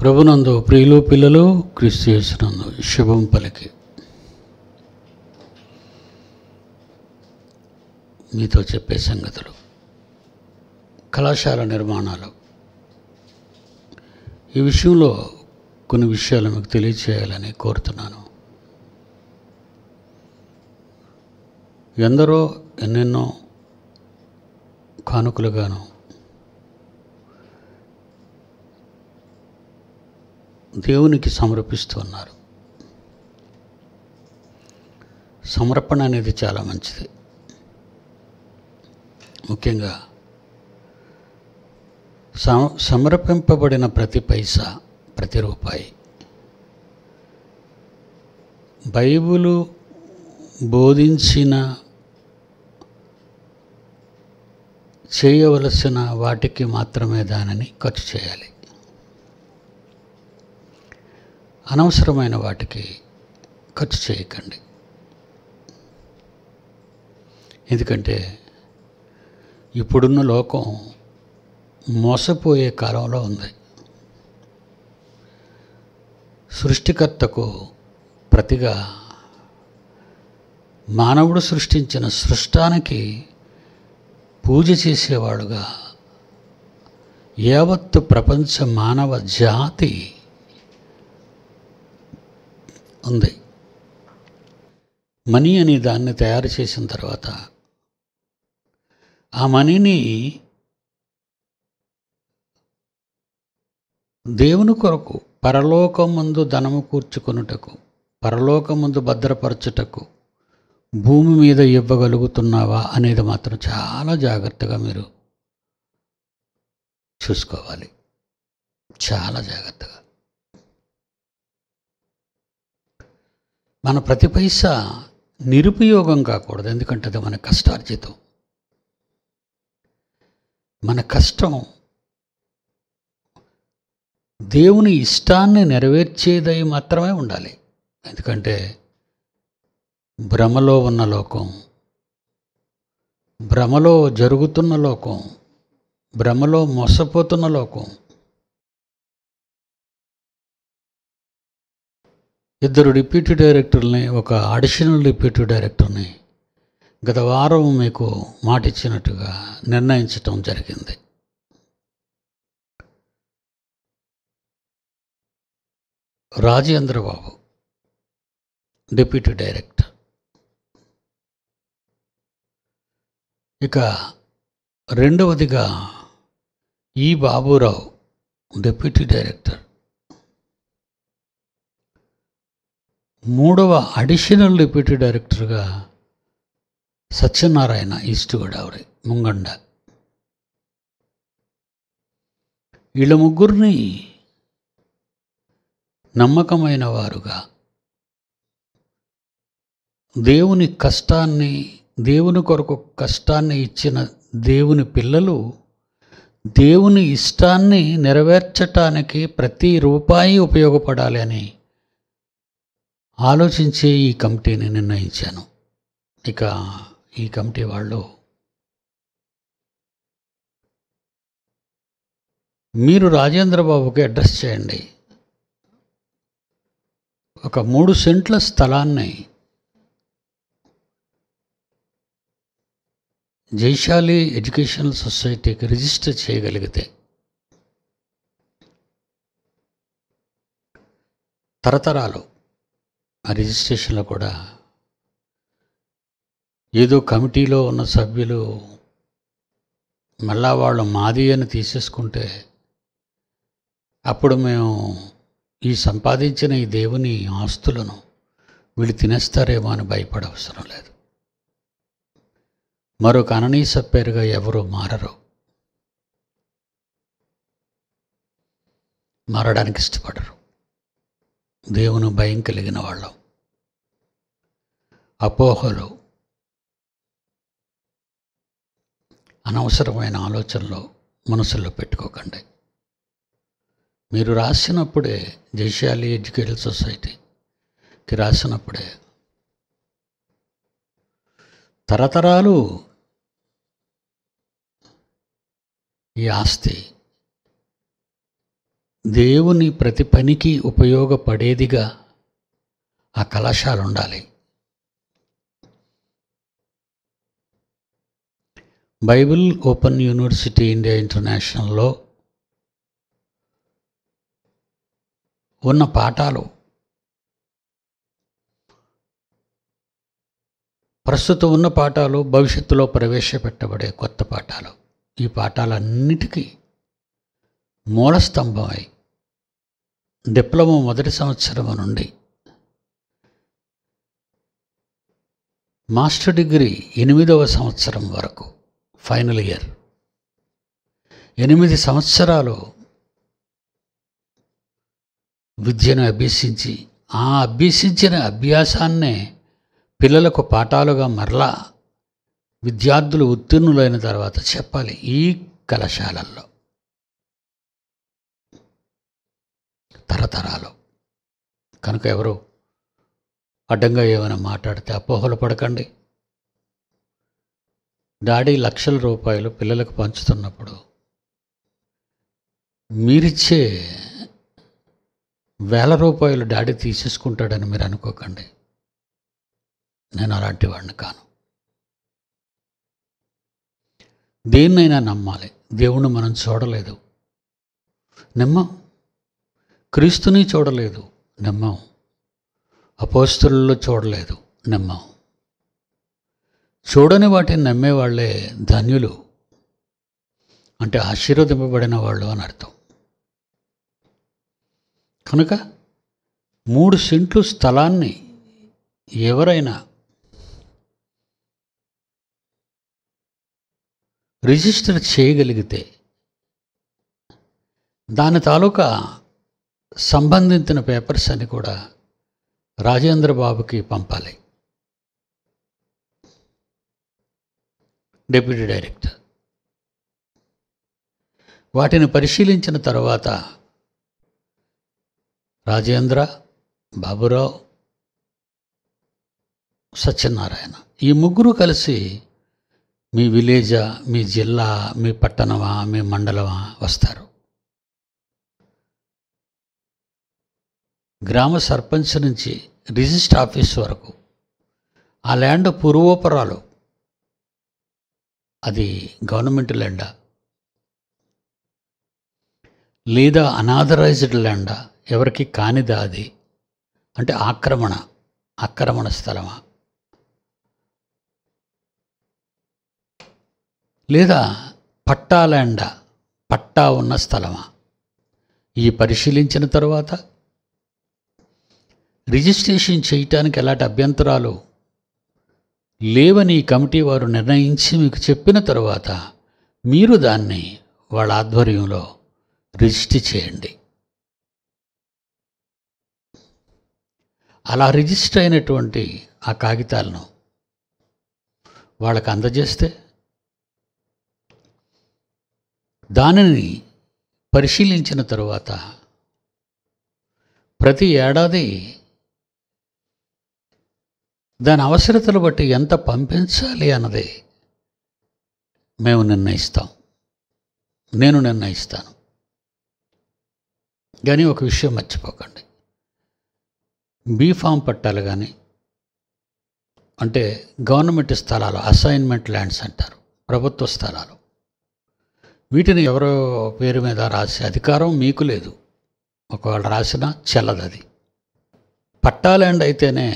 ప్రభునందు ప్రియులు పిల్లలు క్రీస్తు యేసునందు శుభం పలికి మీతో చెప్పే సంగతులు, కళాశాల నిర్మాణాలు. ఈ విషయంలో కొన్ని విషయాలు మీకు తెలియచేయాలని కోరుతున్నాను. ఎందరో ఎన్నెన్నో కానుకలుగాను దేవునికి సమర్పిస్తున్నారు. సమర్పణ అనేది చాలా మంచిది. ముఖ్యంగా సమర్పింపబడిన ప్రతి పైసా, ప్రతి రూపాయి బైబిలు బోధించిన చేయవలసిన వాటికి మాత్రమే దానిని ఖర్చు చేయాలి. అనవసరమైన వాటికి ఖర్చు చేయకండి. ఎందుకంటే ఇప్పుడున్న లోకం మోసపోయే కాలంలో ఉంది. సృష్టికర్తకు ప్రతిగా మానవుడు సృష్టించిన సృష్టానికి పూజ చేసేవాడుగా యావత్తు ప్రపంచ మానవ జాతి ఉంది. మనీ అని దాన్ని తయారు చేసిన తర్వాత ఆ మనీని దేవుని కొరకు పరలోకమందు ధనము కూర్చుకొనుటకు, పరలోకమందు భద్రపరచుటకు భూమి మీద ఇవ్వగలుగుతున్నావా అనేది మాత్రం చాలా జాగ్రత్తగా మీరు చూసుకోవాలి. చాలా జాగ్రత్తగా. మన ప్రతి పైసా నిరుపయోగం కాకూడదు. ఎందుకంటే అది మన కష్టార్జితం. మన కష్టం దేవుని ఇష్టాన్ని నెరవేర్చేదై మాత్రమే ఉండాలి. ఎందుకంటే భ్రమలో ఉన్న లోకం, భ్రమలో జరుగుతున్న లోకం, భ్రమలో మోసపోతున్న లోకం. ఇద్దరు డిప్యూటీ డైరెక్టర్ని, ఒక అడిషనల్ డిప్యూటీ డైరెక్టర్ని గత వారం మీకు మాటిచ్చినట్టుగా నిర్ణయించటం జరిగింది. రాజేంద్రబాబు డిప్యూటీ డైరెక్టర్, ఇక రెండవదిగా ఈ బాబురావు డిప్యూటీ డైరెక్టర్, మూడవ అడిషనల్ డిప్యూటీ డైరెక్టర్గా సత్యనారాయణ, ఈస్ట్ గోదావరి, ముంగండ. వీళ్ళ ముగ్గురిని నమ్మకమైన వారుగా దేవుని కష్టాన్ని, దేవుని కొరకు కష్టాన్ని ఇచ్చిన దేవుని పిల్లలు దేవుని ఇష్టాన్ని నెరవేర్చటానికి ప్రతి రూపాయి ఉపయోగపడాలి అని ఆలోచించే ఈ కమిటీని నిర్ణయించాను. ఇక ఈ కమిటీ వాళ్ళు మీరు రాజేంద్రబాబుకి అడ్రస్ చేయండి. ఒక 3 సెంట్ల స్థలాన్ని జైశాలి ఎడ్యుకేషనల్ సొసైటీకి రిజిస్టర్ చేయగలిగితే తరతరాలు ఆ రిజిస్ట్రేషన్లో కూడా ఏదో కమిటీలో ఉన్న సభ్యులు మళ్ళా వాళ్ళు మాది అని తీసేసుకుంటే అప్పుడు మేము ఈ సంపాదించిన ఈ దేవుని ఆస్తులను వీళ్ళు తినేస్తారేమో అని భయపడవసరం లేదు. మరొక అననీస పేరుగా ఎవరు మారరు, మారడానికి ఇష్టపడరు. దేవుని భయం కలిగిన వాళ్ళం. అపోహలు, అనవసరమైన ఆలోచనలు మనసులో పెట్టుకోకండి. మీరు రాసినప్పుడే, జైశాలి ఎడ్యుకేషనల్ సొసైటీకి రాసినప్పుడే తరతరాలు ఈ ఆస్తి దేవుని ప్రతి పనికి ఉపయోగపడేదిగా ఆ కళాశాల ఉండాలి. బైబిల్ ఓపెన్ యూనివర్సిటీ ఇండియా ఇంటర్నేషనల్లో ఉన్న పాఠాలు ప్రస్తుతం ఉన్న పాఠాలు భవిష్యత్తులో ప్రవేశపెట్టబడే కొత్త పాఠాలు. ఈ పాఠాలన్నిటికీ మూలస్తంభమై డిప్లొమా మొదటి సంవత్సరం నుండి మాస్టర్ డిగ్రీ 8వ సంవత్సరం వరకు ఫైనల్ ఇయర్ 8 సంవత్సరాలు విద్యను అభ్యసించి ఆ అభ్యసించిన అభ్యాసాన్నే పిల్లలకు పాఠాలుగా మరలా విద్యార్థులు ఉత్తీర్ణులైన తర్వాత చెప్పాలి ఈ కళాశాలల్లో. తరతరాలు కనుక ఎవరు అడ్డంగా ఏమైనా మాట్లాడితే అపోహలు పడకండి. డాడీ లక్షల రూపాయలు పిల్లలకు పంచుతున్నప్పుడు మీరిచ్చే వేల రూపాయలు డాడీ తీసేసుకుంటాడని మీరు అనుకోకండి. నేను అలాంటి వాడిని కాను. దేన్నైనా నమ్మాలి. దేవుణ్ణి మనం చూడలేదు, నమ్మం. క్రీస్తుని చూడలేదు, నమ్మం. అపోస్తలుల్లో చూడలేదు, నమ్మం. చూడని వాటిని నమ్మేవాళ్లే ధన్యులు, అంటే ఆశీర్వదింపబడిన వాళ్ళు అని అర్థం. కనుక 3 సెంట్లు స్థలాన్ని ఎవరైనా రిజిస్టర్ చేయగలిగితే దాని తాలూకా సంబంధించిన పేపర్స్ అని కూడా రాజేంద్ర బాబుకి పంపాలి, డిప్యూటీ డైరెక్టర్. వాటిని పరిశీలించిన తర్వాత రాజేంద్ర, బాబురావు, సత్యనారాయణ ఈ 3 కలిసి మీ విలేజా, మీ జిల్లా, మీ పట్టణమా, మీ మండలమా వస్తారు. గ్రామ సర్పంచ్ నుంచి రిజిస్టర్ ఆఫీస్ వరకు ఆ ల్యాండ్ పూర్వోపరాలు, అది గవర్నమెంట్ ల్యాండా లేదా అనాథరైజ్డ్ ల్యాండా, ఎవరికి కానిదా, అది అంటే ఆక్రమణ స్థలమా, లేదా పట్టా ల్యాండా, పట్టా ఉన్న స్థలమా, ఈ పరిశీలించిన తర్వాత రిజిస్ట్రేషన్ చేయటానికి ఎలాంటి అభ్యంతరాలు లేవని ఈ కమిటీ వారు నిర్ణయించి మీకు చెప్పిన తర్వాత మీరు దాన్ని వాళ్ళ ఆధ్వర్యంలో రిజిస్టర్ చేయండి. అలా రిజిస్టర్ అయినటువంటి ఆ కాగితాలను వాళ్ళకు అందజేస్తే దానిని పరిశీలించిన తరువాత ప్రతి ఏడాది దాని అవసరతలు బట్టి ఎంత పంపించాలి అన్నది మేము నిర్ణయిస్తాం, నేను నిర్ణయిస్తాను. కానీ ఒక విషయం మర్చిపోకండి, బీఫామ్ పట్టాలు కానీ, అంటే గవర్నమెంట్ స్థలాలు, అసైన్మెంట్ ల్యాండ్స్ అంటారు, ప్రభుత్వ స్థలాలు, వీటిని ఎవరో పేరు మీద రాసే అధికారం మీకు లేదు. ఒకవేళ రాసినా చెల్లదు. అది పట్టా ల్యాండ్ అయితేనే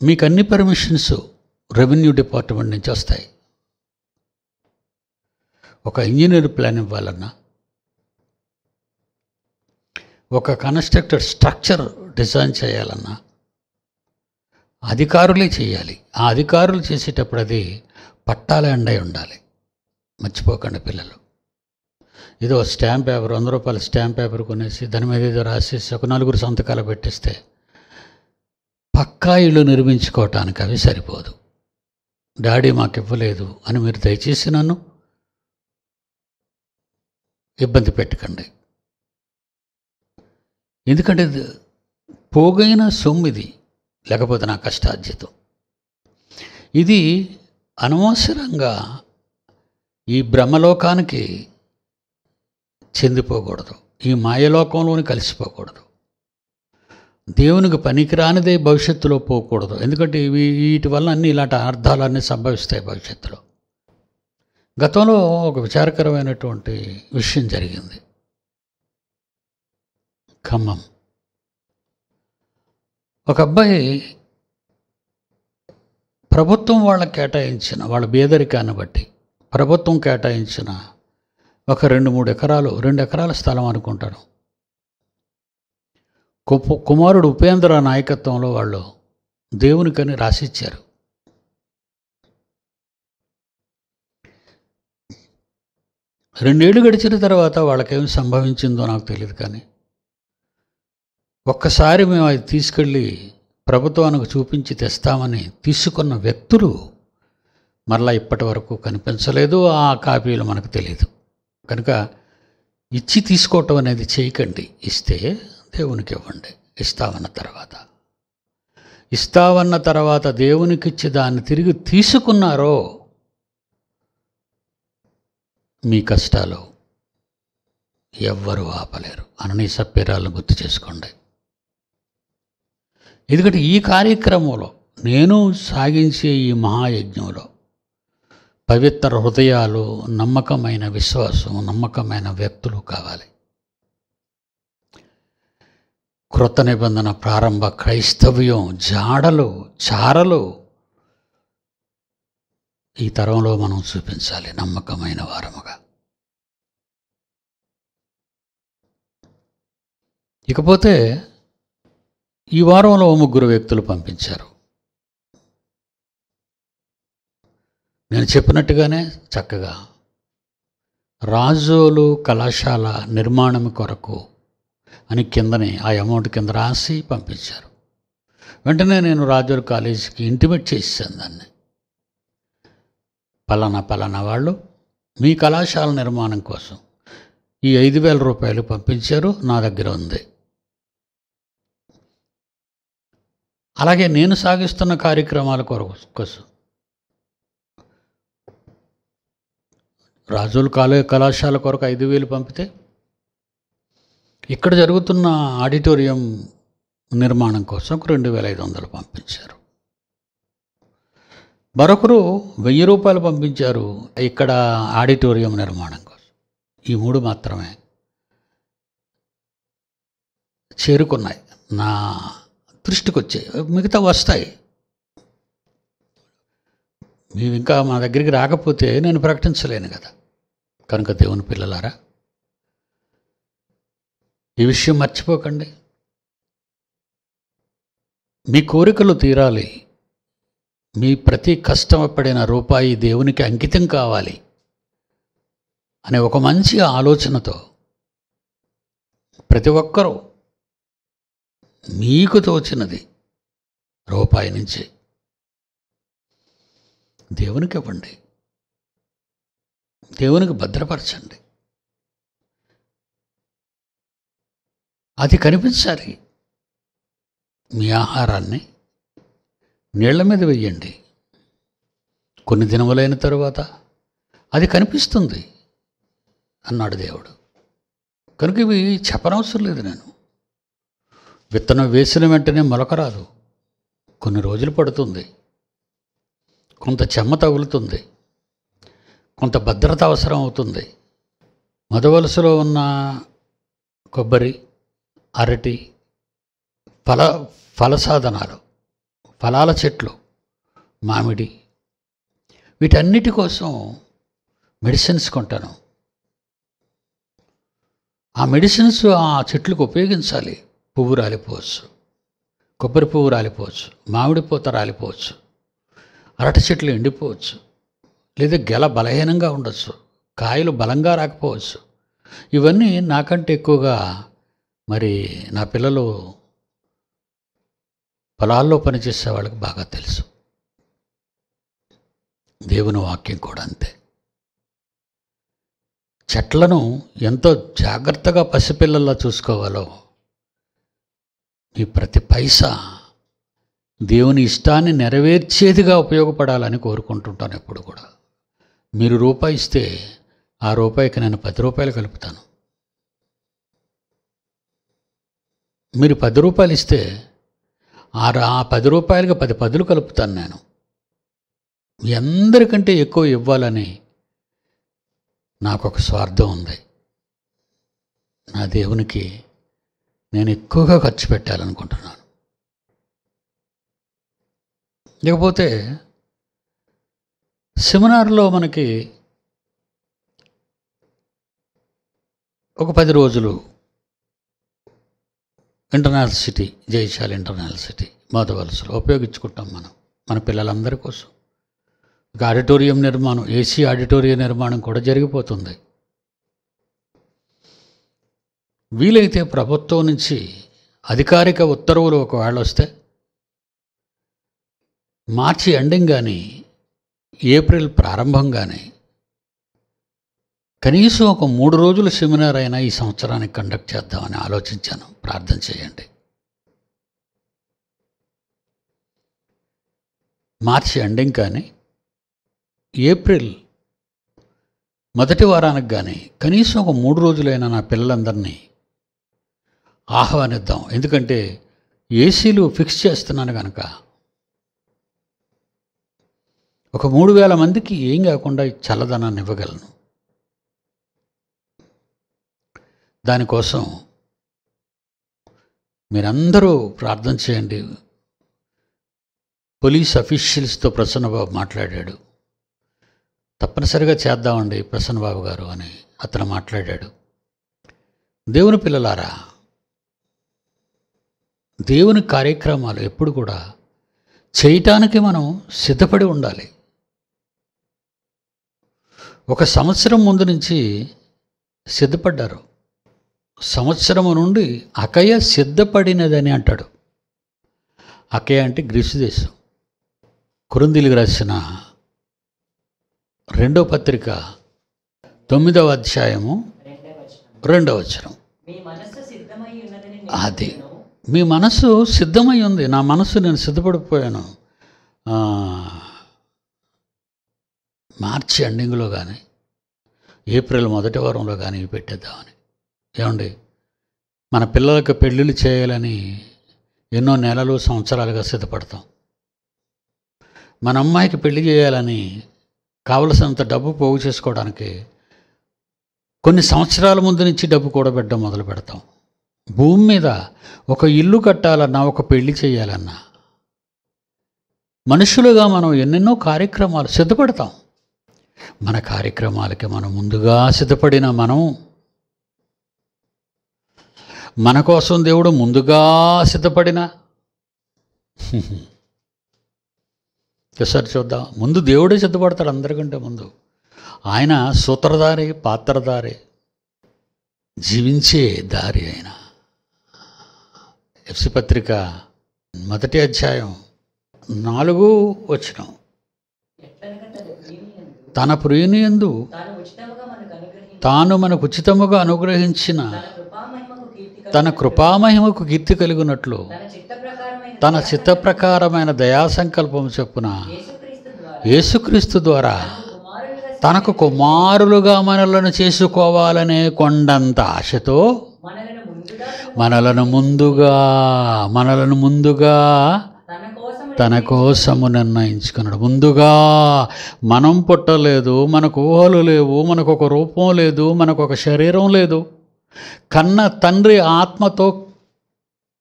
మీకు అన్ని పర్మిషన్స్ రెవెన్యూ డిపార్ట్మెంట్ నుంచి వస్తాయి. ఒక ఇంజనీర్ ప్లాన్ ఇవ్వాలన్నా, ఒక కన్స్ట్రక్టెడ్ స్ట్రక్చర్ డిజైన్ చేయాలన్నా అధికారులే చేయాలి. ఆ అధికారులు చేసేటప్పుడు అది పట్టా ల్యాండ్ అయి ఉండాలి. మర్చిపోకండి పిల్లలు. ఏదో స్టాంప్ పేపర్, 100 రూపాయల స్టాంప్ పేపర్ కొనేసి దాని మీద ఏదో రాసేసి ఒక 4 సంతకాలు పెట్టిస్తే పక్కా ఇల్లు నిర్మించుకోవటానికి అవి సరిపోదు. డాడీ మాకు ఇవ్వలేదు అని మీరు దయచేసి నన్ను ఇబ్బంది పెట్టకండి. ఎందుకంటే పోగైన సొమ్మిది, లేకపోతే నా కష్టార్జితం. ఇది అనవసరంగా ఈ బ్రహ్మలోకానికి చెందిపోకూడదు. ఈ మాయలోకంలోని కలిసిపోకూడదు. దేవునికి పనికిరానిదే భవిష్యత్తులో పోకూడదు. ఎందుకంటే వీటి వల్ల అన్నీ ఇలాంటి అర్థాలన్నీ సంభవిస్తాయి భవిష్యత్తులో. గతంలో ఒక విచారకరమైనటువంటి విషయం జరిగింది. ఖమ్మం ఒక అబ్బాయి ప్రభుత్వం వాళ్ళ బేదరికాన్ని బట్టి ప్రభుత్వం కేటాయించిన ఒక 2-3 ఎకరాలు 2 ఎకరాల స్థలం అనుకుంటాను, కుమారుడు ఉపేంద్ర నాయకత్వంలో వాళ్ళు దేవునికని రాసిచ్చారు. రెండేళ్లు గడిచిన తర్వాత వాళ్ళకేమి సంభవించిందో నాకు తెలియదు, కానీ ఒక్కసారి మేము అది తీసుకెళ్ళి ప్రభుత్వానికి చూపించి తెస్తామని తీసుకున్న వ్యక్తులు మరలా ఇప్పటి వరకు కనిపించలేదు. ఆ కాపీలు మనకు తెలియదు. కనుక ఇచ్చి తీసుకోవటం అనేది చేయకండి. ఇస్తే దేవునికి ఇవ్వండి. ఇస్తావన్న తర్వాత దేవునికిచ్చి దాన్ని తిరిగి తీసుకున్నారో మీ కష్టాలు ఎవ్వరూ ఆపలేరు. అననీ సప్పీరాలను గుర్తు చేసుకోండి. ఎందుకంటే ఈ కార్యక్రమంలో నేను సాగించే ఈ మహాయజ్ఞంలో పవిత్ర హృదయాలు, నమ్మకమైన విశ్వాసం, నమ్మకమైన వ్యక్తులు కావాలి. క్రొత్త నిబంధన ప్రారంభ క్రైస్తవ్యం చారలు ఈ తరంలో మనం చూపించాలి నమ్మకమైన వారముగా. ఇకపోతే ఈ వారంలో 3 వ్యక్తులు పంపించారు. నేను చెప్పినట్టుగానే చక్కగా రాజోలు కళాశాల నిర్మాణం కొరకు అని కిందనే ఆ అమౌంట్ కింద రాసి పంపించారు. వెంటనే నేను రాజోలు కాలేజీకి ఇంటిమేట్ చేసాను దాన్ని. పలానా వాళ్ళు మీ కళాశాల నిర్మాణం కోసం ఈ 5,000 రూపాయలు పంపించారు, నా దగ్గర ఉంది. అలాగే నేను సాగిస్తున్న కార్యక్రమాల కోసం రాజోలు కళాశాల కొరకు 5,000 పంపితే, ఇక్కడ జరుగుతున్న ఆడిటోరియం నిర్మాణం కోసం 2,500 పంపించారు. మరొకరు 1,000 రూపాయలు పంపించారు ఇక్కడ ఆడిటోరియం నిర్మాణం కోసం. ఈ 3 మాత్రమే చేరుకున్నాయి, నా దృష్టికి వచ్చాయి. మిగతా వస్తాయి. మీరు ఇంకా మా దగ్గరికి రాకపోతే నేను ప్రకటించలేను కదా. కనుక దేవుని పిల్లలారా, ఈ విషయం మర్చిపోకండి. మీ కోరికలు తీరాలి, మీ ప్రతి కష్టపడిన రూపాయి దేవునికి అంకితం కావాలి అనే ఒక మంచి ఆలోచనతో ప్రతి ఒక్కరూ మీకు తోచినది రూపాయి నుంచి దేవునికి ఇవ్వండి, దేవునికి భద్రపరచండి. అది కనిపించాలి. మీ ఆహారాన్ని నీళ్ల మీద వెయ్యండి. కొన్ని దినములైన తరువాత అది కనిపిస్తుంది అన్నాడు దేవుడు. కనుక ఇవి చెప్పనవసరం లేదు. నేను విత్తనం వేసిన వెంటనే మొలక రాదు. కొన్ని రోజులు పడుతుంది, కొంత చెమ్మ తగులుతుంది, కొంత భద్రత అవసరం అవుతుంది. మొదవలసలో ఉన్న కొబ్బరి, అరటి, ఫల సాధనాలు, ఫలాల చెట్లు, మామిడి, వీటన్నిటి కోసం మెడిసిన్స్ కొంటాను. ఆ మెడిసిన్స్ ఆ చెట్లకు ఉపయోగించాలి. పువ్వు రాలిపోవచ్చు, కొబ్బరి పువ్వు రాలిపోవచ్చు, మామిడి పూత రాలిపోవచ్చు, అరటి చెట్లు ఎండిపోవచ్చు, లేదా గెల బలహీనంగా ఉండొచ్చు, కాయలు బలంగా రాకపోవచ్చు. ఇవన్నీ నాకంటే ఎక్కువగా మరి నా పిల్లలు పొలాల్లో పనిచేసే వాళ్ళకి బాగా తెలుసు. దేవుని వాక్యం కూడా అంతే. చెట్లను ఎంతో జాగ్రత్తగా పసిపిల్లల్లా చూసుకోవాలో మీ ప్రతి పైసా దేవుని ఇష్టాన్ని నెరవేర్చేదిగా ఉపయోగపడాలని కోరుకుంటుంటాను ఎప్పుడు కూడా. మీరు రూపాయి ఇస్తే ఆ రూపాయికి నేను 10 రూపాయలు కలుపుతాను. మీరు 10 రూపాయలు ఇస్తే ఆ 10 రూపాయలకి 10 పదులు కలుపుతాను నేను. మీ అందరికంటే ఎక్కువ ఇవ్వాలని నాకొక స్వార్థం ఉంది. నా దేవునికి నేను ఎక్కువగా ఖర్చు పెట్టాలనుకుంటున్నాను. లేకపోతే సెమినార్లో మనకి ఒక 10 రోజులు ఇంటర్నేషనల్ సిటీ, జయశాలి ఇంటర్నేషనల్ సిటీ మోదవలసలో ఉపయోగించుకుంటాం మనం మన పిల్లలందరి కోసం. ఒక ఆడిటోరియం నిర్మాణం, ఏసీ ఆడిటోరియం నిర్మాణం కూడా జరిగిపోతుంది. వీలైతే ప్రభుత్వం నుంచి అధికారిక ఉత్తర్వులు ఒకవేళ వస్తే మార్చి ఎండింగ్ కానీ ఏప్రిల్ ప్రారంభం కానీ కనీసం ఒక 3 రోజుల సెమినార్ అయినా ఈ సంవత్సరానికి కండక్ట్ చేద్దామని ఆలోచించాను. ప్రార్థన చేయండి. మార్చి ఎండింగ్ కానీ ఏప్రిల్ మొదటి వారానికి కానీ కనీసం ఒక 3 రోజులైనా నా పిల్లలందరినీ ఆహ్వానిద్దాం. ఎందుకంటే ఏసీలు ఫిక్స్ చేస్తున్నాను కనుక ఒక 3000 మందికి ఏం కాకుండా చల్లదనాన్ని ఇవ్వగలను. దానికోసం మీరందరూ ప్రార్థన చేయండి. పోలీస్ అఫీషియల్స్తో ప్రసన్నబాబు మాట్లాడాడు. తప్పనిసరిగా చేద్దామండి ప్రసన్నబాబు గారు అని అతను మాట్లాడాడు. దేవుని పిల్లలారా, దేవుని కార్యక్రమాలు ఎప్పుడు కూడా చేయటానికి మనం సిద్ధపడి ఉండాలి. ఒక సంవత్సరం ముందు నుంచి సిద్ధపడ్డారు. సంవత్సరము నుండి అకయ సిద్ధపడినదని అంటాడు. అకయ అంటే గ్రీసు దేశం. కొరింథీయులకు రాసిన 2వ పత్రిక 9వ అధ్యాయము 2వ వచనం. అది మీ మనసు సిద్ధమై ఉంది. నా మనసు నేను సిద్ధపడిపోయాను. మార్చి ఎండింగ్లో కానీ ఏప్రిల్ మొదటి వారంలో కానీ పెట్టేద్దామని. ఏమండి, మన పిల్లలకు పెళ్ళిళ్ళు చేయాలని ఎన్నో నెలలు సంవత్సరాలుగా సిద్ధపడతాం. మన అమ్మాయికి పెళ్లి చేయాలని కావలసినంత డబ్బు పోగు చేసుకోవడానికి కొన్ని సంవత్సరాల ముందు నుంచి డబ్బు కూడబెట్టడం మొదలు పెడతాం. భూమి మీద ఒక ఇల్లు కట్టాలన్నా, ఒక పెళ్లి చేయాలన్నా మనుషులుగా మనం ఎన్నెన్నో కార్యక్రమాలు సిద్ధపడతాం. మన కార్యక్రమాలకి మనం ముందుగా సిద్ధపడిన మన కోసం దేవుడు ముందుగా సిద్ధపడిన ఒకసారి చూద్దాం. ముందు దేవుడే సిద్ధపడతాడు అందరికంటే ముందు. ఆయన సూత్రధారి, పాత్రధారి, జీవించే దారి. ఆయన ఎఫ్సి పత్రిక 1వ అధ్యాయం 4వ వచనం. తన ప్రియునియందు తాను మనకు ఉచితముగా అనుగ్రహించిన తన కృపామహిమకు కీర్తి కలిగినట్లు తన చిత్తప్రకారమైన దయాసంకల్పం చొప్పున యేసుక్రీస్తు ద్వారా తనకు కుమారులుగా మనలను చేసుకోవాలనే కొండంత ఆశతో మనలను ముందుగా తన కోసము నిర్ణయించుకున్నాడు. ముందుగా మనం పుట్టలేదు, మనకు ఊహలు లేవు, మనకు ఒక రూపం లేదు, మనకు ఒక శరీరం లేదు. కన్న తండ్రి ఆత్మతో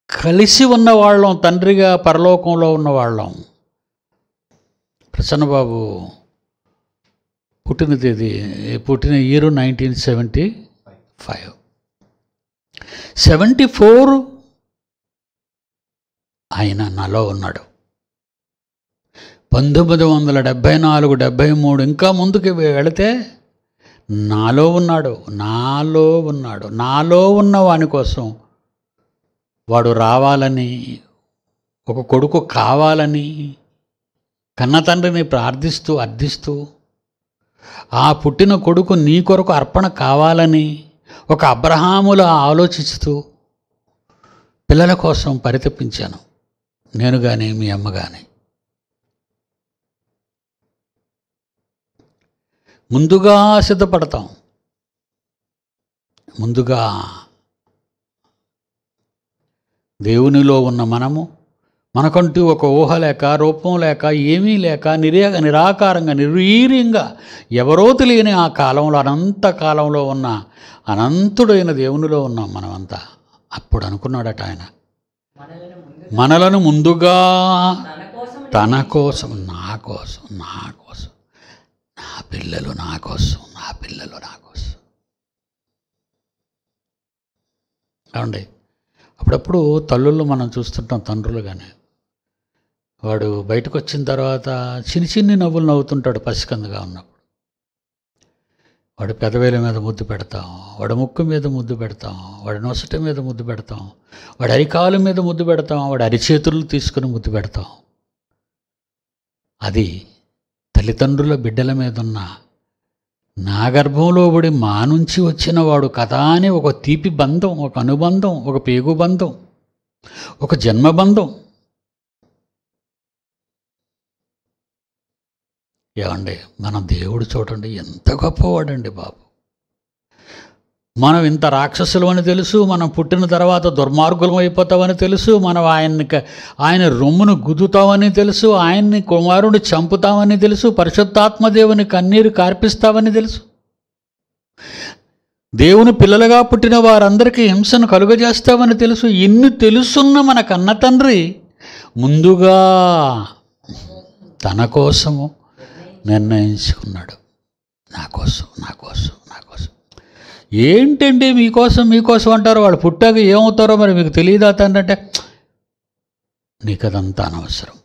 కలిసి ఉన్నవాళ్ళం, తండ్రిగా పరలోకంలో ఉన్నవాళ్ళం. ప్రసన్నబాబు పుట్టిన ఇయర్ 1975. 74 ఆయన నాలో ఉన్నాడు. 1974, 73 ఇంకా ముందుకు వెళితే నాలో ఉన్నాడు. నాలో ఉన్న వాని కోసం వాడు రావాలని, ఒక కొడుకు కావాలని కన్న తండ్రిని అర్థిస్తూ ఆ పుట్టిన కొడుకు నీ కొరకు అర్పణ కావాలని ఒక అబ్రహాములా ఆలోచిస్తూ పిల్లల కోసం పరితపించాను. నేను కానీ మీ అమ్మ కానీ ముందుగా సిద్ధపడతాం. ముందుగా దేవునిలో ఉన్న మనము, మనకంటూ ఒక ఊహ లేక, రూపం లేక, ఏమీ లేక, నిరాకారంగా నిర్వీర్యంగా ఎవరో తెలియని ఆ కాలంలో, అనంత కాలంలో ఉన్న అనంతుడైన దేవునిలో ఉన్నాం మనమంతా. అప్పుడు అనుకున్నాడట ఆయన, మనలను ముందుగా తన కోసం, నా కోసం, నా పిల్లలు నా కోసం, నా పిల్లలు నా కోసం. కావండి, అప్పుడప్పుడు తల్లుళ్ళు మనం చూస్తుంటాం, తండ్రులుగానే. వాడు బయటకు వచ్చిన తర్వాత చిన్ని నవ్వులు నవ్వుతుంటాడు పసికందుగా ఉన్నప్పుడు. వాడి పెదవేల మీద ముద్దు పెడతాం, వాడి ముక్కు మీద ముద్దు పెడతాం, వాడి నొసట మీద ముద్దు పెడతాం, వాడి అరికాలు మీద ముద్దు పెడతాం, వాడి అరిచేతులు తీసుకుని ముద్దు పెడతాం. అది తల్లిదండ్రుల బిడ్డల మీద ఉన్న నా గర్భంలో పడి మా నుంచి వచ్చిన వాడు కదా అని ఒక తీపి బంధం, ఒక అనుబంధం, ఒక పేగు బంధం, ఒక జన్మబంధం. ఏమండి, మన దేవుడు చూడండి ఎంత గొప్పవాడండి బాబు. మనం ఇంత రాక్షసులు అని తెలుసు, మనం పుట్టిన తర్వాత దుర్మార్గులం అయిపోతామని తెలుసు, మనం ఆయన రొమ్మును గుద్దుతామని తెలుసు, ఆయన్ని కుమారుని చంపుతామని తెలుసు, పరిశుద్ధాత్మదేవుని కన్నీరు కార్పిస్తామని తెలుసు, దేవుని పిల్లలుగా పుట్టిన వారందరికీ హింసను కలుగజేస్తామని తెలుసు. ఇన్ని తెలుసున్న మన కన్న తండ్రి ముందుగా తన కోసము నిర్ణయించుకున్నాడు. నా కోసం, నా కోసం, నా కోసం. ఏంటండి మీకోసం అంటారు, వాళ్ళు పుట్టాక ఏమవుతారో మరి మీకు తెలియదా తండ్రి అంటే, నీకు అదంతా అనవసరం,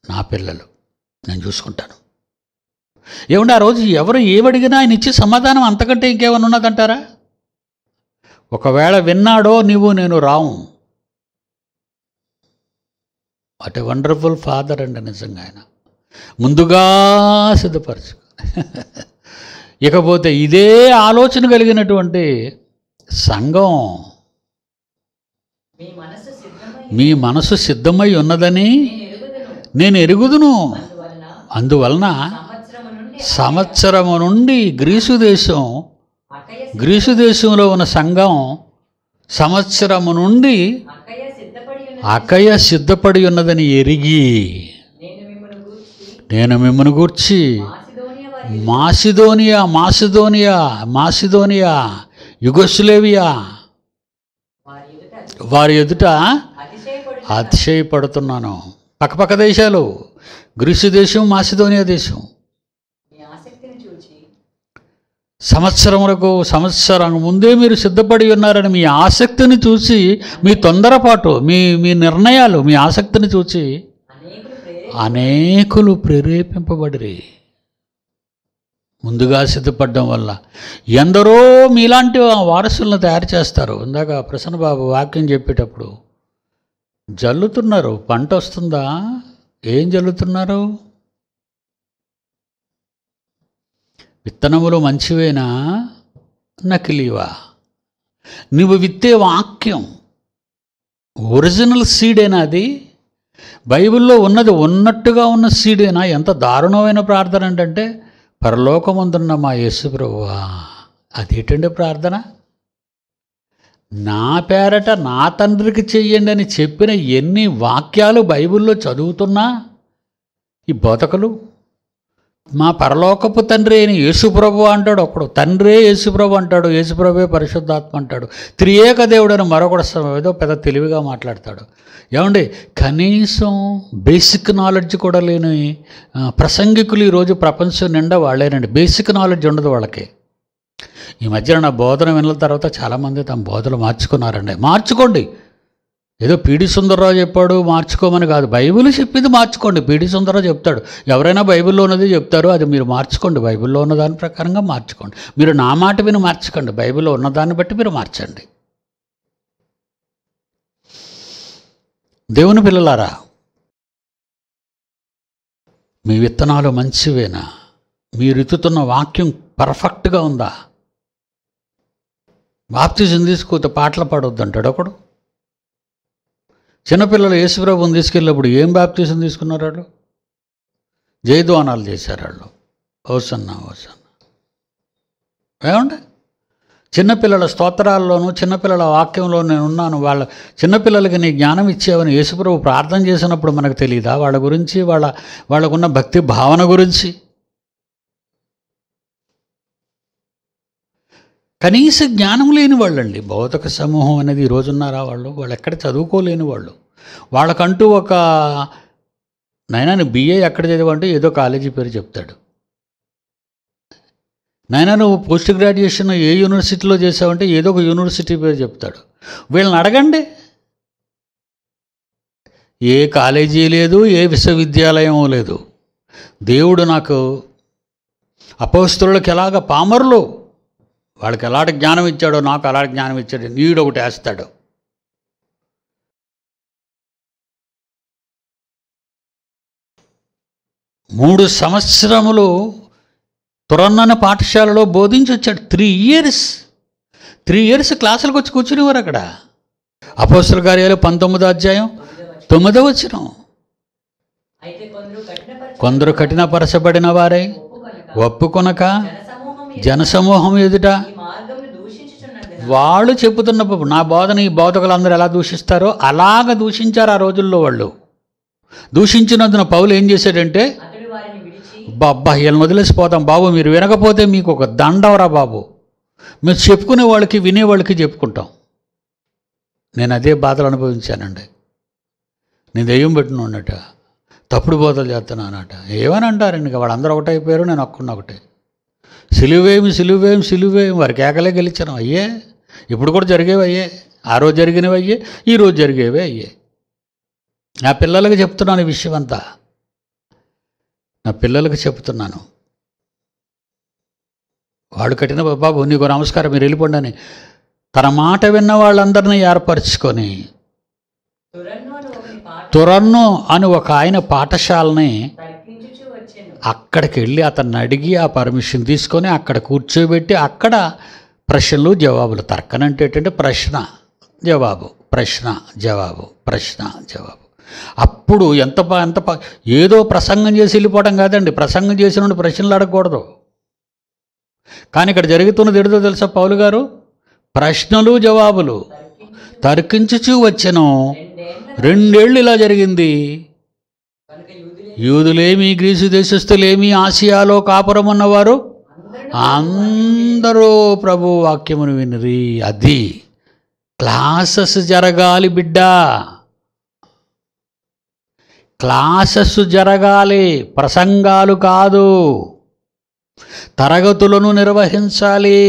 నా పిల్లలు నేను చూసుకుంటాను. ఏమంటే ఆ రోజు ఎవరు ఏమడిగినా ఆయన ఇచ్చే సమాధానం అంతకంటే ఇంకేమైనా ఉన్నదంటారా? ఒకవేళ విన్నాడో నేను రావు. వాట్ ఏ వండర్ఫుల్ ఫాదర్ అండి నిజంగా. ఆయన ముందుగా సిద్ధపరచు. ఇకపోతే ఇదే ఆలోచన కలిగినటువంటి సంఘం, మీ మనసు సిద్ధమై ఉన్నదని నేను ఎరుగుదును. అందువలన సంవత్సరము నుండి గ్రీసు దేశంలో ఉన్న సంఘం సంవత్సరము నుండి అకయ సిద్ధపడి ఉన్నదని ఎరిగి నేను మిమ్మల్ని గూర్చి మాసిదోనియా యుగోస్లేవియా వారి ఎదుట అతిశయపడుతున్నాను. పక్కపక్క దేశాలు, గ్రీసు దేశం, మాసిదోనియా దేశం. సంవత్సరం ముందే మీరు సిద్ధపడి ఉన్నారని మీ ఆసక్తిని చూసి, మీ తొందరపాటు, మీ నిర్ణయాలు, మీ ఆసక్తిని చూసి అనేకులు ప్రేరేపింపబడిరి. ముందుగా సిద్ధపడడం వల్ల ఎందరో మీలాంటి వారసులను తయారు చేస్తారు. ఇందాక ప్రసన్నబాబు వాక్యం చెప్పేటప్పుడు జల్లుతున్నారు, పంట వస్తుందా? ఏం జల్లుతున్నారు? విత్తనములు మంచివేనా, నకిలీవా? నువ్వు విత్తే వాక్యం ఒరిజినల్ సీడేనా? అది బైబిల్లో ఉన్నది ఉన్నట్టుగా ఉన్న సీడేనా? ఎంత దారుణమైన ప్రార్థన అంటే, పరలోకమందున్న మా యేసు ప్రభువా. అదేంటండి ప్రార్థన? నా పేరట నా తండ్రికి చెయ్యండి అని చెప్పిన ఎన్ని వాక్యాలు బైబిల్లో చదువుతున్నా ఈ బోధకులు, మా పరలోకపు తండ్రి అయిన యేసుప్రభు అంటాడు ఒకడు, తండ్రే యేసుప్రభు అంటాడు, యేసుప్రభే పరిశుద్ధాత్మ అంటాడు, త్రియేక దేవుడు అని మరొకడు ఏదో పెద్ద తెలివిగా మాట్లాడతాడు. ఏమండి, కనీసం బేసిక్ నాలెడ్జ్ కూడా లేని ప్రసంగికులు ఈరోజు ప్రపంచం నిండా వాళ్ళేనండి. బేసిక్ నాలెడ్జ్ ఉండదు వాళ్ళకి. ఈ మధ్యన నా బోధన విన్న తర్వాత చాలామంది తమ బోధలు మార్చుకున్నారండి. మార్చుకోండి. ఏదో పీడి సుందరరావు చెప్పాడు మార్చుకోమని కాదు, బైబిల్ చెప్పింది మార్చుకోండి. పీడి సుందరరావు చెప్తాడు, ఎవరైనా బైబిల్లో ఉన్నది చెప్తారు, అది మీరు మార్చుకోండి. బైబిల్లో ఉన్న దాని ప్రకారంగా మార్చుకోండి. మీరు నా మాట విని మార్చుకోండి, బైబిల్లో ఉన్నదాన్ని బట్టి మీరు మార్చండి. దేవుని పిల్లలారా, మీ విత్తనాలు మంచివేనా? మీరు ఎత్తుతున్న వాక్యం పర్ఫెక్ట్గా ఉందా? బాప్తిజం తీసుకోతే పాటలు పాడొద్దు అంటాడు ఒకడు. చిన్నపిల్లలు యేసుప్రభుని తీసుకెళ్ళినప్పుడు ఏం బాప్తిజం తీసుకున్నారు వాళ్ళు? జయధ్వానాలు చేశారు వాళ్ళు, ఓసన్నా ఓసన్నా. ఏమండి, చిన్నపిల్లల స్తోత్రాల్లోనూ చిన్నపిల్లల వాక్యంలో నేను ఉన్నాను, వాళ్ళ చిన్నపిల్లలకి నీ జ్ఞానం ఇచ్చేవని యేసుప్రభు ప్రార్థన చేసినప్పుడు మనకు తెలియదా వాళ్ళ గురించి, వాళ్ళకున్న భక్తి భావన గురించి? కనీస జ్ఞానం లేని వాళ్ళండి భౌతిక సమూహం అనేది. ఈరోజున్నారా వాళ్ళు ఎక్కడ చదువుకోలేని వాళ్ళు. వాళ్ళకంటూ ఒక నాయనా నువ్వు BA ఎక్కడ చదివంటే ఏదో కాలేజీ పేరు చెప్తాడు. నాయనా నువ్వు పోస్ట్ గ్రాడ్యుయేషన్ ఏ యూనివర్సిటీలో చేసావంటే ఏదో ఒక యూనివర్సిటీ పేరు చెప్తాడు. వీళ్ళని అడగండి, ఏ కాలేజీ లేదు, ఏ విశ్వవిద్యాలయం లేదు. దేవుడు నాకు అపోస్తలులకు ఎలాగ పామరులు వాళ్ళకి ఎలాంటి జ్ఞానం ఇచ్చాడో నాకు అలాంటి జ్ఞానం ఇచ్చాడు. నీడు ఒకటి వేస్తాడు. మూడు సంవత్సరములు తురన్నన పాఠశాలలో బోధించి వచ్చాడు. 3 ఇయర్స్ క్లాసులకు వచ్చి కూర్చునేవారు అక్కడ. అపోస్తల కార్యాలు 19వ అధ్యాయం 9వ వచనం. కొందరు కఠినపరచబడిన వారై ఒప్పుకొనక జనసమూహం ఎదుట వాళ్ళు చెప్పుతున్నప్పుడు నా బోధన ఈ బోధకులందరూ ఎలా దూషిస్తారో అలాగ దూషించారు ఆ రోజుల్లో. వాళ్ళు దూషించినందున పౌలు ఏం చేశాడంటే, బాబ్బా వీళ్ళని వదిలేసిపోతాం బాబు, మీరు వినకపోతే మీకు ఒక దండవరా బాబు, మీరు చెప్పుకునే వాళ్ళకి వినేవాళ్ళకి చెప్పుకుంటాం. నేను అదే బాధలు అనుభవించానండి. నేను దెయ్యం పెట్టిన ఉన్నట తప్పుడు బోధలు చేస్తున్నానట. ఏమని అంటారండి, ఇక వాళ్ళందరూ ఒకటైపోయారు, నేను ఒకటే. సిలువేం వారికి ఏకలే గెలిచాను. అయ్యే ఇప్పుడు కూడా జరిగేవి అయ్యే, ఆ రోజు జరిగినవి అయ్యే, ఈరోజు జరిగేవే అయ్యే. నా పిల్లలకి చెప్తున్నాను ఈ విషయం అంతా, నా పిల్లలకి చెప్తున్నాను. వాడు కట్టిన బాబు నీకు నమస్కారం మీరు వెళ్ళిపోండి అని తన మాట విన్న వాళ్ళందరినీ ఏర్పరచుకొని తురన్ను అని ఒక ఆయన పాఠశాలని అక్కడికి వెళ్ళి అతన్ని అడిగి ఆ పర్మిషన్ తీసుకొని అక్కడ కూర్చోబెట్టి అక్కడ ప్రశ్నలు జవాబులు. తర్కనంటే ఏంటంటే ప్రశ్న జవాబు. అప్పుడు ఎంత ఏదో ప్రసంగం చేసి వెళ్ళిపోవడం కాదండి. ప్రసంగం చేసిన ప్రశ్నలు అడగకూడదు. కానీ ఇక్కడ జరుగుతున్నది ఏదో తెలుసా పౌలు గారు? ప్రశ్నలు జవాబులు తర్కించుచూ వచ్చెను. 2 ఏళ్ళు ఇలా జరిగింది. యూదులేమి గ్రీసు దేశస్థులేమి ఆసియాలో కాపురం ఉన్నవారు అందరూ ప్రభు వాక్యమును వినిరి. అది క్లాసెస్ జరగాలి బిడ్డ, క్లాసెస్ జరగాలి, ప్రసంగాలు కాదు. తరగతులను నిర్వహించాలి.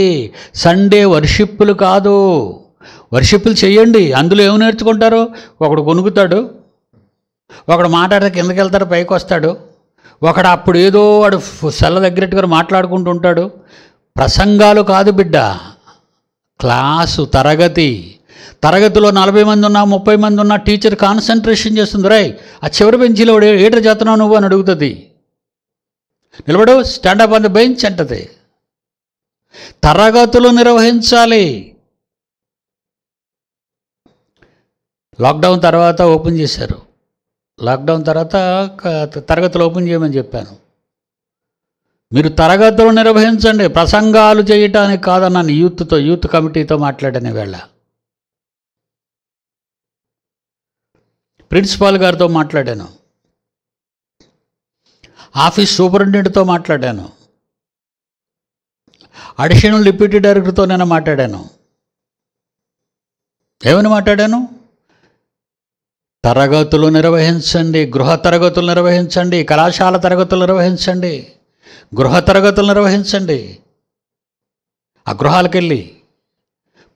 సండే వర్షిప్పులు కాదు. వర్షిప్పులు చేయండి, అందులో ఏమి నేర్చుకుంటారు? ఒకడు కొనుక్కుతాడు, ఒకడు మాట్లాడితే కిందకి వెళ్తాడు, పైకి వస్తాడు. ఒకడు అప్పుడు ఏదో వాడు సెల్ల దగ్గరట్టుగా మాట్లాడుకుంటూ ఉంటాడు. ప్రసంగాలు కాదు బిడ్డ, క్లాసు, తరగతిలో 40 మంది ఉన్నా 30 మంది ఉన్నా టీచర్ కాన్సన్ట్రేషన్ చేస్తుంది. రై ఆ చివరి బెంచీలో ఏటర్ చేస్తున్నావు నువ్వు అని అడుగుతుంది. నిలబడు, స్టాండప్ ఆన్ ద బెంచ్ అంటది. తరగతులు నిర్వహించాలి. లాక్డౌన్ తర్వాత ఓపెన్ చేశారు. లాక్డౌన్ తర్వాత తరగతులు ఓపెన్ చేయమని చెప్పాను. మీరు తరగతులు నిర్వహించండి, ప్రసంగాలు చేయటానికి కాదన్నాను. యూత్ కమిటీతో మాట్లాడిన వేళ ప్రిన్సిపాల్ గారితో మాట్లాడాను, ఆఫీస్ సూపరింటెండెంట్తో మాట్లాడాను, అడిషనల్ డిప్యూటీ డైరెక్టర్తో నేను మాట్లాడాను. ఏమని మాట్లాడాను? తరగతులు నిర్వహించండి, గృహ తరగతులు నిర్వహించండి, కళాశాల తరగతులు నిర్వహించండి, గృహ తరగతులు నిర్వహించండి. ఆ గృహాలకు వెళ్ళి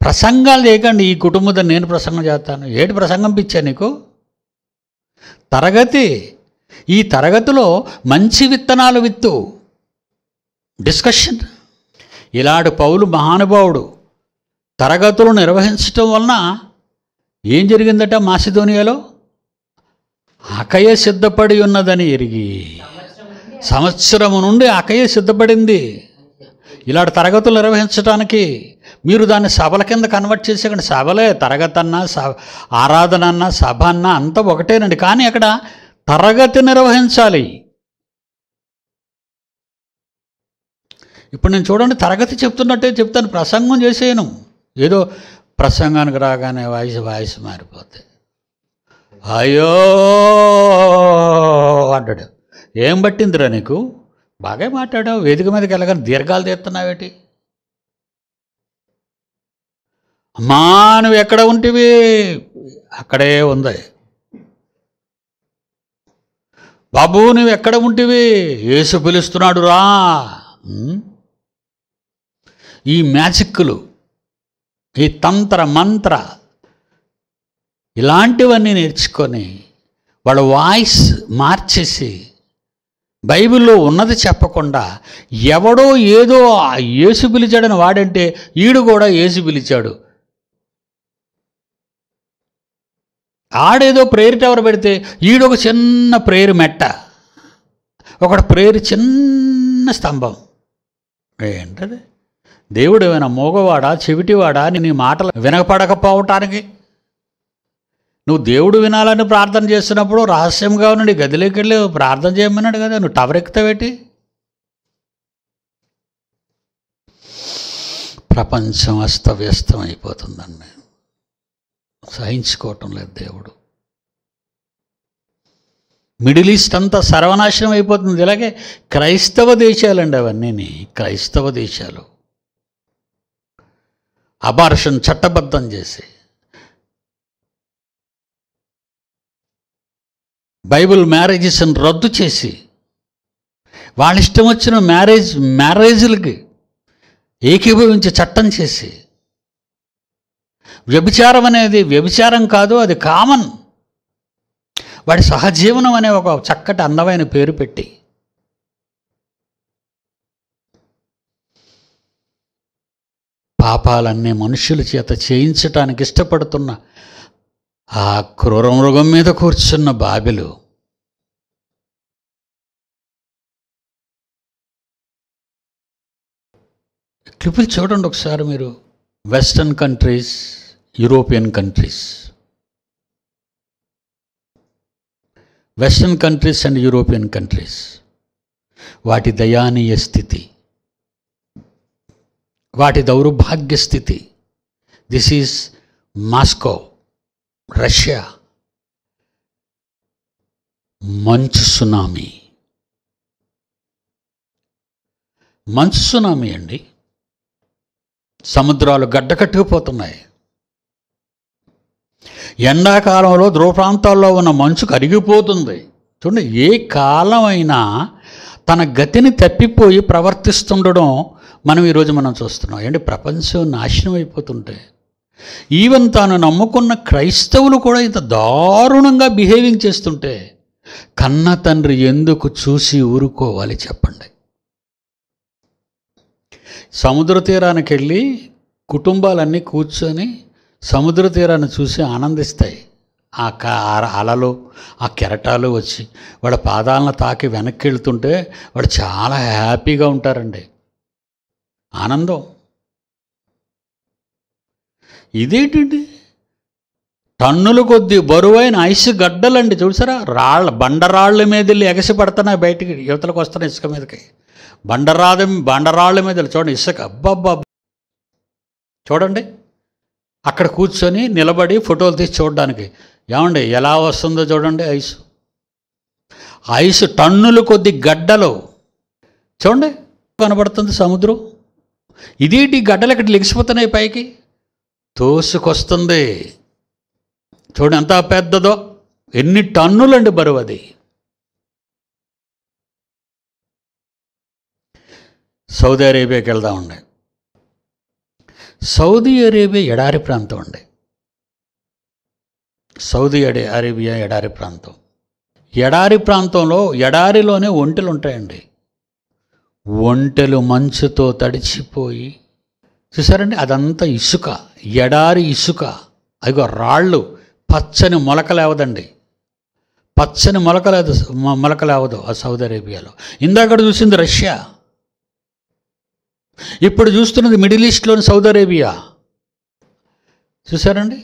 ప్రసంగాలు చేయకండి. ఈ కుటుంబంతో నేను ప్రసంగం చేస్తాను. ఏంటి ప్రసంగం పిచ్చా నీకు? తరగతి. ఈ తరగతిలో మంచి విత్తనాలు విత్తు. డిస్కషన్. ఇలాంటి పౌలు మహానుభావుడు తరగతులు నిర్వహించటం వలన ఏం జరిగిందట? మాసిదోనియాలో అకయ సిద్ధపడి ఉన్నదని ఎరిగి, సంవత్సరము నుండి అకయ సిద్ధపడింది ఇలాంటి తరగతులు నిర్వహించడానికి. మీరు దాన్ని సభల కింద కన్వర్ట్ చేసేకండి. సభలే, తరగతి అన్నా ఆరాధన అన్నా సభ అన్నా అంతా ఒకటేనండి. కానీ అక్కడ తరగతి నిర్వహించాలి. ఇప్పుడు నేను చూడండి తరగతి చెప్తున్నట్టే చెప్తాను, ప్రసంగం చేసేయను. ఏదో ప్రసంగానికి రాగానే వాయిస్ మారిపోతే అయ్యో అంటాడు. ఏం పట్టిందిరా నీకు? బాగా మాట్లాడావు, వేదిక మీదకి వెళ్ళగానే దీర్ఘాలు తీస్తున్నావేటి? అమ్మా నువ్వు ఎక్కడ ఉంటివి? అక్కడే ఉంది. బాబు నువ్వు ఎక్కడ ఉంటివి? యేసు పిలుస్తున్నాడు రా. ఈ మ్యాజిక్లు, ఈ తంత్ర మంత్ర ఇలాంటివన్నీ నేర్చుకొని వాళ్ళ వాయిస్ మార్చేసి బైబిల్లో ఉన్నది చెప్పకుండా ఎవడో ఏదో యేసు పిలిచాడని వాడంటే ఈడు కూడా యేసు పిలిచాడు, ఆడేదో ప్రేయర్ టవర్ పెడితే ఈడొక చిన్న ప్రేయర్ మెట్ట, ఒకటి ప్రేయర్ చిన్న స్తంభం. ఏంటది? దేవుడు ఏమైనా మోగవాడా, చెవిటివాడా నీ మాటలు వినపడకపోవటానికి? నువ్వు దేవుడు వినాలని ప్రార్థన చేస్తున్నప్పుడు రహస్యంగా ఉండి గదిలోకి వెళ్ళి ప్రార్థన చేయమన్నాడు కదా, నువ్వు టవర్ ఎక్కుతావేటి? ప్రపంచం అస్తవ్యస్తం అయిపోతుందండి, సహించుకోవటం లేదు దేవుడు. మిడిల్ ఈస్ట్ అంతా సర్వనాశనం అయిపోతుంది. ఇలాగే క్రైస్తవ దేశాలండి అవన్నీ, క్రైస్తవ దేశాలు అబార్షన్ చట్టబద్ధం చేసి బైబిల్ మ్యారేజెస్ని రద్దు చేసి వాళ్ళ ఇష్టం వచ్చిన మ్యారేజ్లకి ఏకీభవించి చట్టం చేసి, వ్యభిచారం అనేది వ్యభిచారం కాదు, అది కామన్, వాడి సహజీవనం అనే ఒక చక్కటి అందమైన పేరు పెట్టి పాపాలన్నీ మనుషుల చేత చేయించటానికి ఇష్టపడుతున్న ఆ క్రూర మృగం మీద కూర్చున్న బాబెలు క్లిపులు చూడండి ఒకసారి మీరు. Western countries, European countries, western countries and European countries, వాటి దయానీయ స్థితి, వాటి దౌర్భాగ్య స్థితి. This is Moscow, Russia. మంచు సునామీ, మంచు సునామీ అండి. సముద్రాలు గడ్డకట్టుకుపోతున్నాయి. ఎండాకాలంలో ధ్రువ ప్రాంతాల్లో ఉన్న మంచు కరిగిపోతుంది. చూడండి, ఏ కాలమైనా తన గతిని తప్పిపోయి ప్రవర్తిస్తుండడం మనం చూస్తున్నాం. ఏంటి, ప్రపంచం నాశనం అయిపోతుంటే ఈవెన్ తాను నమ్ముకున్న క్రైస్తవులు కూడా ఇంత దారుణంగా బిహేవింగ్ చేస్తుంటే కన్న తండ్రి ఎందుకు చూసి ఊరుకోవాలి చెప్పండి? సముద్ర తీరానికి వెళ్ళి కుటుంబాలన్నీ కూర్చొని సముద్ర తీరాన్ని చూసి ఆనందిస్తాయి. ఆ అలలు, ఆ కెరటాలు వచ్చి వాళ్ళ పాదాలను తాకి వెనక్కి వెళ్తుంటే వాడు చాలా హ్యాపీగా ఉంటారండి, ఆనందం. ఇదేంటండి, టన్నుల కొద్ది బరువైన ఐస్ గడ్డలండి, చూసారా? బండరాళ్ళ మీద వెళ్ళి ఎగసి పడుతున్నాయి, బయటికి యువతలకు వస్తున్నాయి ఇసుక మీదకి. బండరాళ్ళ మీద చూడండి ఇసుక, అబ్బబ్బా చూడండి. అక్కడ కూర్చొని నిలబడి ఫోటోలు తీసి చూడడానికి. ఏమండి ఎలా వస్తుందో చూడండి ఐసు టన్నుల కొద్ది గడ్డలు చూడండి కనబడుతుంది సముద్రం. ఇదేంటి గడ్డలు ఇక్కడ లెగిసిపోతున్నాయి, పైకి తోసుకొస్తుంది. చూడండి ఎంత పెద్దదో, ఎన్ని టన్నులండి బరువు అది. సౌదీ అరేబియాకి వెళ్దామండి. సౌదీ అరేబియా ఎడారి ప్రాంతం అండి. సౌదీ అరేబియా ఎడారి ప్రాంతం. ఎడారి ప్రాంతంలో ఎడారిలోనే ఒంటెలు ఉంటాయండి. ఒంటెలు మంచుతో తడిచిపోయి, చూసారండి అదంతా ఇసుక, ఎడారి ఇసుక. అదిగో రాళ్ళు, పచ్చని మొలకలేవదండి, పచ్చని మొలకలేవదు ఆ సౌదీ అరేబియాలో. ఇందాక చూసింది రష్యా, ఇప్పుడు చూస్తున్నది మిడిల్ ఈస్ట్లోని సౌదీ అరేబియా. చూసారండి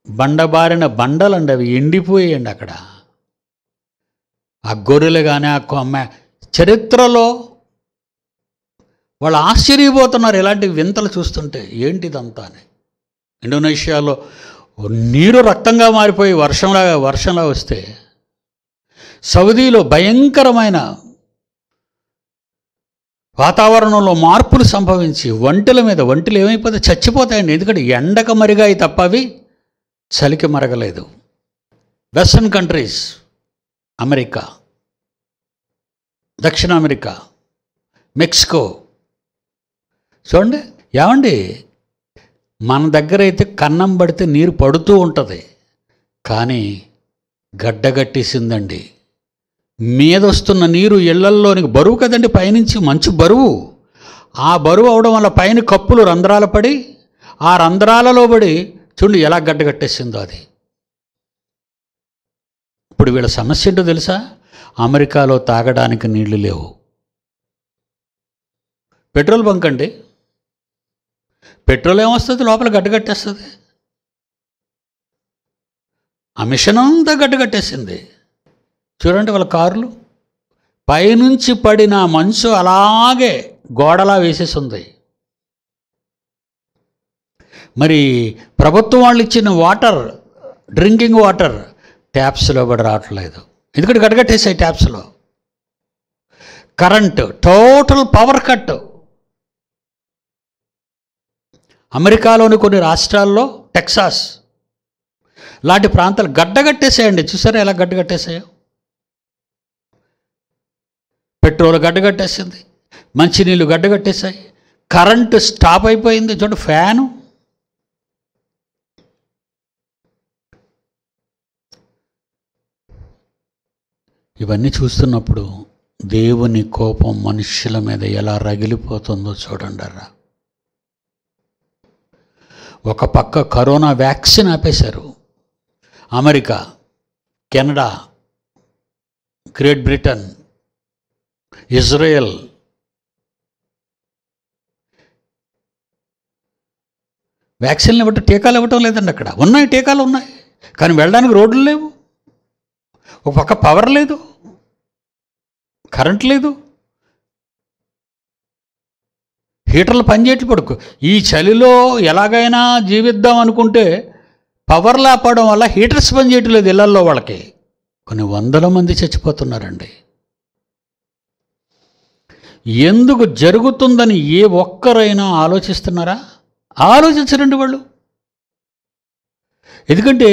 బండబారిన బండలండి, అవి ఎండిపోయాయండి అక్కడ. ఆ గొర్రెలు కానీ చరిత్రలో వాళ్ళు ఆశ్చర్యపోతున్నారు ఇలాంటి వింతలు చూస్తుంటే, ఏంటిదంతా అని. ఇండోనేషియాలో నీరు రక్తంగా మారిపోయి వర్షంలా వస్తే, సౌదీలో భయంకరమైన వాతావరణంలో మార్పులు సంభవించి ఒంటెలు ఏమైపోతే చచ్చిపోతాయండి. ఎందుకంటే ఎండక మరిగాయి తప్ప అవి చలికి మరగలేదు. వెస్టర్న్ కంట్రీస్, అమెరికా, దక్షిణ అమెరికా, మెక్సికో చూడండి. ఏమండి, మన దగ్గర అయితే కన్నం పడితే నీరు పడుతూ ఉంటుంది, కానీ గడ్డగట్టేసిందండి. మీదొస్తున్న నీరు ఇళ్లల్లోనికి బరువు కదండి, పైనుంచి మంచు బరువు. ఆ బరువు అవడం వల్ల పైన కప్పులు రంధ్రాలు పడి, ఆ రంధ్రాలలో పడి చూడండి ఎలా గడ్డగట్టేసిందో అది. ఇప్పుడు వీళ్ళ సమస్య ఏంటో తెలుసా? అమెరికాలో తాగడానికి నీళ్లు లేవు. పెట్రోల్ బంక్ అండి, పెట్రోల్ ఏమొస్తుంది, లోపల గడ్డగట్టేస్తుంది. ఆ మిషన్ అంతా గడ్డగట్టేసింది. చూడండి వాళ్ళ కార్లు, పైనుంచి పడిన మంచు అలాగే గోడలా వేసేసింది. మరి ప్రభుత్వం వాళ్ళు ఇచ్చిన వాటర్, డ్రింకింగ్ వాటర్ ట్యాప్స్లో కూడా రావట్లేదు, ఎందుకంటే గడ్డగట్టేసాయి ట్యాప్స్లో. Current, total power cut. అమెరికాలోని కొన్ని రాష్ట్రాల్లో, టెక్సాస్ లాంటి ప్రాంతాలు గడ్డగట్టేసాయండి. చూసారా ఎలా గడ్డగట్టేసాయో? పెట్రోల్ గడ్డగట్టేసింది, మంచినీళ్ళు గడ్డగట్టేసాయి, కరెంటు స్టాప్ అయిపోయింది. చూడండి ఫ్యాను. ఇవన్నీ చూస్తున్నప్పుడు దేవుని కోపం మనుష్యుల మీద ఎలా రగిలిపోతుందో చూడండి. ఒక పక్క కరోనా వ్యాక్సిన్ ఆపేశారు. America, Canada, great Britain, Israel, వ్యాక్సిన్లు ఇవ్వటం, టీకాలు ఇవ్వటం లేదండి. అక్కడ ఉన్నాయి, టీకాలు ఉన్నాయి, కానీ వెళ్ళడానికి రోడ్లు లేవు. ఒక పక్క పవర్ లేదు, కరెంట్ లేదు, హీటర్లు పనిచేయట్లు పడుకో. ఈ చలిలో ఎలాగైనా జీవిద్దాం అనుకుంటే పవర్ లేకపోవడం వల్ల హీటర్స్ పనిచేయట్లేదు ఇళ్లల్లో. వాళ్ళకి కొన్ని వందల మంది చచ్చిపోతున్నారండి. ఎందుకు జరుగుతుందని ఏ ఒక్కరైనా ఆలోచిస్తున్నారా? ఆలోచించరండి వాళ్ళు. ఎందుకంటే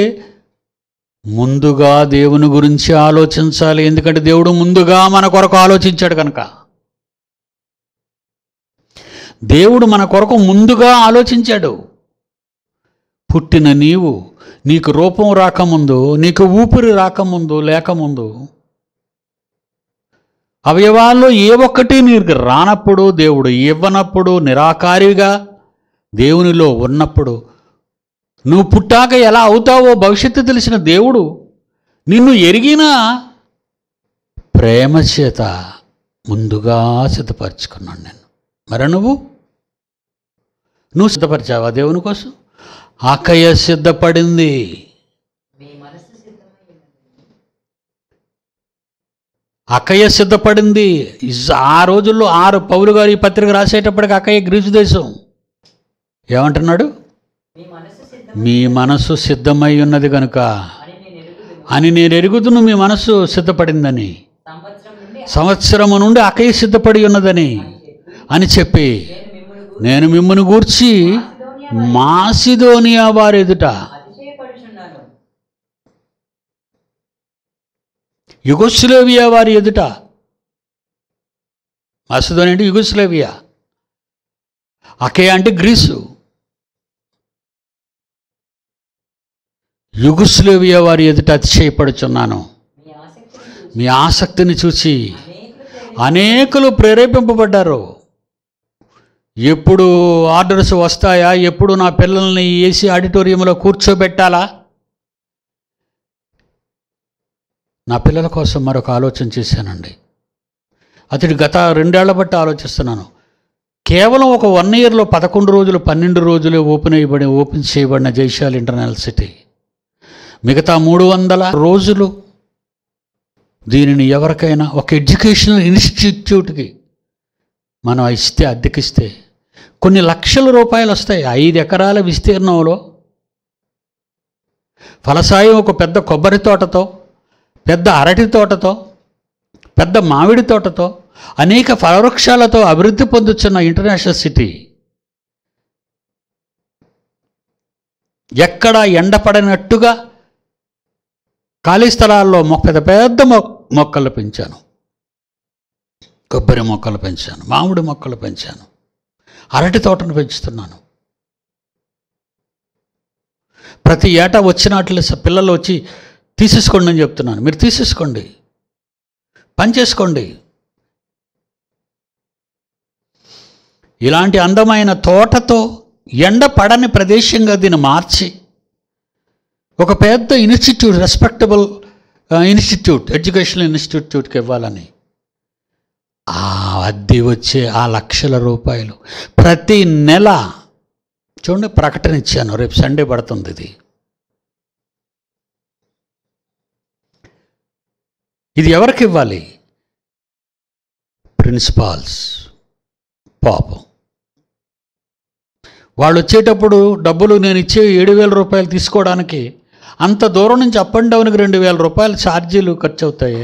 ముందుగా దేవుని గురించి ఆలోచించాలి. ఎందుకంటే దేవుడు ముందుగా మన కొరకు ఆలోచించాడు కనుక. దేవుడు మన కొరకు ముందుగా ఆలోచించాడు. పుట్టిన నీకు రూపం రాకముందు, నీకు ఊపిరి రాకముందు, లేకముందు, అవయవాల్లో ఏ ఒక్కటి నీకు రానప్పుడు, దేవుడు ఇవ్వనప్పుడు, నిరాకారిగా దేవునిలో ఉన్నప్పుడు, నువ్వు పుట్టాక ఎలా అవుతావో భవిష్యత్తు తెలిసిన దేవుడు నిన్ను ఎరిగిన ప్రేమ చేత ముందుగా సిద్ధపరచుకున్నాను నేను. మరి నువ్వు సిద్ధపరిచావా దేవుని కోసం? అక్కయ్య సిద్ధపడింది. అక్కయ్య సిద్ధపడింది. ఆ రోజుల్లో పౌలు గారు ఈ పత్రిక రాసేటప్పటికి అక్కయ్య గ్రీసు దేశం. ఏమంటున్నాడు? మీ మనసు సిద్ధమై ఉన్నది కనుక అని నేను ఎరుగుదును, మీ మనసు సిద్ధపడిందని, సంవత్సరము నుండి అక్కయ్య సిద్ధపడి ఉన్నదని అని చెప్పి, నేను మిమ్మల్ని గూర్చి మాసిదోనియా వారి ఎదుట, యుగోస్లేవియా వారి ఎదుట, మాసిదోనియా అంటే యుగోస్లేవియా, అక్కయ్య అంటే గ్రీసు, యుగోస్లేవియా వారి ఎదుట అతిశయపడుచున్నాను. మీ ఆసక్తిని చూసి అనేకులు ప్రేరేపింపబడ్డారు. ఎప్పుడు ఆర్డర్స్ వస్తాయా, ఎప్పుడు నా పిల్లల్ని ఏసీ ఆడిటోరియంలో కూర్చోబెట్టాలా, నా పిల్లల కోసం మరొక ఆలోచన చేశానండి. అతడి గత 2 ఏళ్ల బట్టి ఆలోచిస్తున్నాను. కేవలం ఒక 1 ఇయర్లో 11 రోజులు 12 రోజులే ఓపెన్ చేయబడిన జైశాల్ ఇంటర్నేషనల్ సిటీ. మిగతా 300 రోజులు దీనిని ఎవరికైనా ఒక ఎడ్యుకేషనల్ ఇన్స్టిట్యూట్కి మనం ఇస్తే, అద్దెకిస్తే కొన్ని లక్షల రూపాయలు వస్తాయి. 5 ఎకరాల విస్తీర్ణంలో ఫలసాయం ఒక పెద్ద కొబ్బరి తోటతో, పెద్ద అరటి తోటతో, పెద్ద మామిడి తోటతో, అనేక ఫలవృక్షాలతో అభివృద్ధి పొందుతున్న ఇంటర్నేషనల్ సిటీ ఎక్కడ ఎండపడినట్టుగా ఖాళీ స్థలాల్లో పెద్ద పెద్ద మొక్కలు పెంచాను. కొబ్బరి మొక్కలు పెంచాను, మామిడి మొక్కలు పెంచాను, అరటి తోటను పెంచుతున్నాను. ప్రతి ఏటా వచ్చినట్లు పిల్లలు వచ్చి తీసేసుకోండి అని చెప్తున్నాను. మీరు తీసేసుకోండి, పని చేసుకోండి. ఇలాంటి అందమైన తోటతో ఎండ పడని ప్రదేశంగా దీన్ని మార్చి ఒక పెద్ద ఇన్స్టిట్యూట్, రెస్పెక్టబుల్ ఇన్స్టిట్యూట్, ఎడ్యుకేషనల్ ఇన్స్టిట్యూట్కి ఇవ్వాలని ఆ అద్దె వచ్చే ఆ లక్షల రూపాయలు ప్రతి నెల చూడండి, ప్రకటన ఇచ్చాను. రేపు సండే పడుతుంది. ఇది ఎవరికి ఇవ్వాలి? ప్రిన్సిపాల్స్. పాపం వాళ్ళు వచ్చేటప్పుడు డబ్బులు నేను ఇచ్చే 7,000 రూపాయలు తీసుకోవడానికి అంత దూరం నుంచి అప్ అండ్ డౌన్కి 2,000 రూపాయలు ఛార్జీలు ఖర్చు అవుతాయి.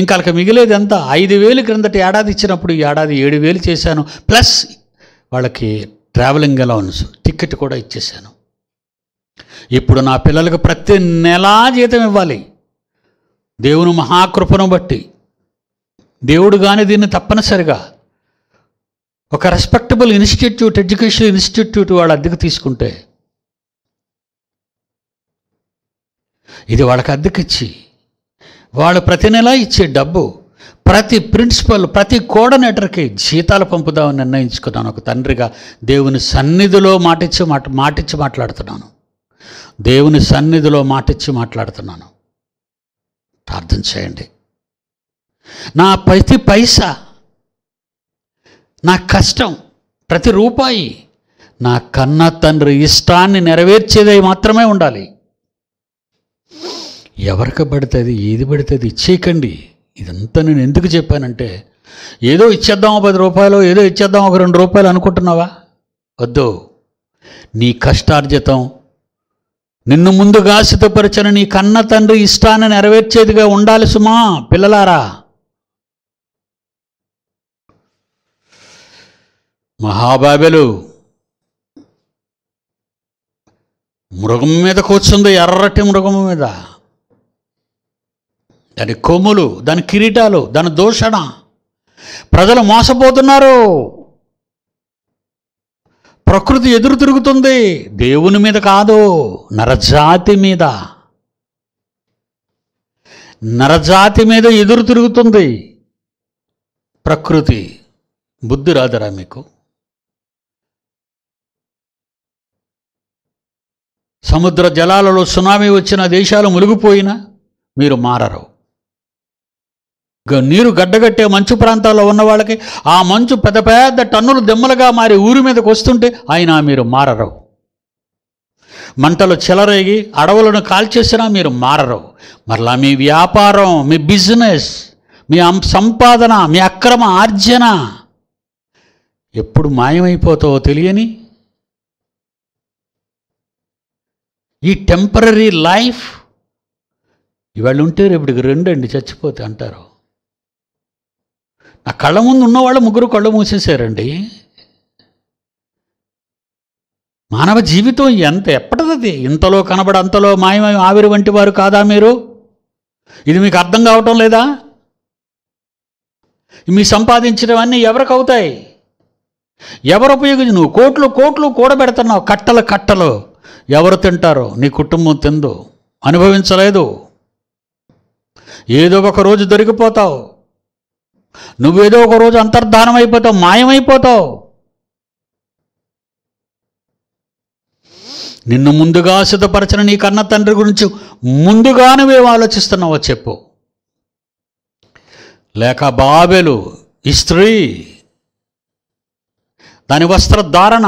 ఇంకా వాళ్ళకి మిగిలేదు ఎంత? 5,000 క్రిందటి ఏడాది ఇచ్చినప్పుడు ఈ ఏడాది 7,000 చేశాను. ప్లస్ వాళ్ళకి ట్రావెలింగ్ అలౌన్స్, టికెట్ కూడా ఇచ్చేసాను. ఇప్పుడు నా పిల్లలకు ప్రతి నెలా జీతం ఇవ్వాలి. దేవుని మహాకృపను బట్టి దేవుడు కానీ దీన్ని తప్పనిసరిగా ఒక రెస్పెక్టబుల్ ఇన్స్టిట్యూట్, ఎడ్యుకేషనల్ ఇన్స్టిట్యూట్ వాళ్ళు అద్దెకు తీసుకుంటే ఇది వాళ్ళకి అద్దెకిచ్చి వాళ్ళు ప్రతి నెల ఇచ్చే డబ్బు ప్రతి ప్రిన్సిపల్, ప్రతి కోఆర్డినేటర్కి జీతాలు పంపుదామని నిర్ణయించుకున్నాను. ఒక తండ్రిగా దేవుని సన్నిధిలో మాటిచ్చి మాట్లాడుతున్నాను. దేవుని సన్నిధిలో మాటిచ్చి మాట్లాడుతున్నాను. ప్రార్థన చేయండి. నా ప్రతి పైసా, నా కష్టం, ప్రతి రూపాయి నా కన్న తండ్రి ఇష్టాన్ని నెరవేర్చేది మాత్రమే ఉండాలి. ఎవరికి పడుతుంది, ఏది పడుతుంది ఇచ్చేయకండి. ఇదంతా నేను ఎందుకు చెప్పానంటే, ఏదో ఇచ్చేద్దాం 10 రూపాయలు, ఏదో ఇచ్చేద్దాం ఒక 2 రూపాయలు అనుకుంటున్నావా? వద్దు. నీ కష్టార్జితం నిన్ను ముందుగా సిద్ధపరిచిన నీ కన్న తండ్రి ఇష్టాన్ని నెరవేర్చేదిగా ఉండాలి సుమా. పిల్లలారా, మహాబాబెలు మృగం మీద కూర్చుంది, ఎర్రటి మృగం మీద. దాని కొమ్ములు, దాని కిరీటాలు, దాని దూషణ. ప్రజలు మోసపోతున్నారు. ప్రకృతి ఎదురు తిరుగుతుంది. దేవుని మీద కాదు, నరజాతి మీద. నరజాతి మీద ఎదురు తిరుగుతుంది ప్రకృతి. బుద్ధి రాదరా మీకు? సముద్ర జలాలలో సునామీ వచ్చిన దేశాలు మునిగిపోయినా మీరు మారరు. నీరు గడ్డగట్టే మంచు ప్రాంతాల్లో ఉన్న వాళ్ళకి ఆ మంచు పెద్ద పెద్ద టన్నులు దెమ్మలుగా మారి ఊరి మీదకి వస్తుంటే అయినా మీరు మారరు. మంటలు చెలరేగి అడవులను కాల్చేసినా మీరు మారరు. మరలా మీ వ్యాపారం, మీ బిజినెస్, మీ సంపాదన, మీ అక్రమ ఆర్జన ఎప్పుడు మాయమైపోతావో తెలియని ఈ టెంపరరీ లైఫ్ ఇవాళ ఉంటే రేపటికి 2 అండి చచ్చిపోతే అంటారు. నా కళ్ళ ముందు ఉన్నవాళ్ళు 3 కళ్ళు మూసేశారండి. మానవ జీవితం ఎప్పటిది? ఇంతలో కనబడి అంతలో మాయమై ఆవిరి వంటి వారు కాదా మీరు? ఇది మీకు అర్థం కావటం లేదా? మీ సంపాదించినవన్నీ ఎవరికి అవుతాయి? ఎవరు ఉపయోగించి? నువ్వు కోట్లు కోట్లు కూడబెడుతున్నావు, కట్టలు కట్టలు. ఎవరు తింటారో? నీ కుటుంబం తిందు, అనుభవించలేదు. ఏదో ఒక రోజు దొరికిపోతావు. నువ్వేదో ఒక రోజు అంతర్ధానం అయిపోతావు, మాయమైపోతావు. నిన్ను ముందుగా సిద్ధపరచిన నీ కన్న తండ్రి గురించి ముందుగా నువ్వేం ఆలోచిస్తున్నావో చెప్పు. లేక బాబెలు ఈ స్త్రీ, దాని వస్త్రధారణ,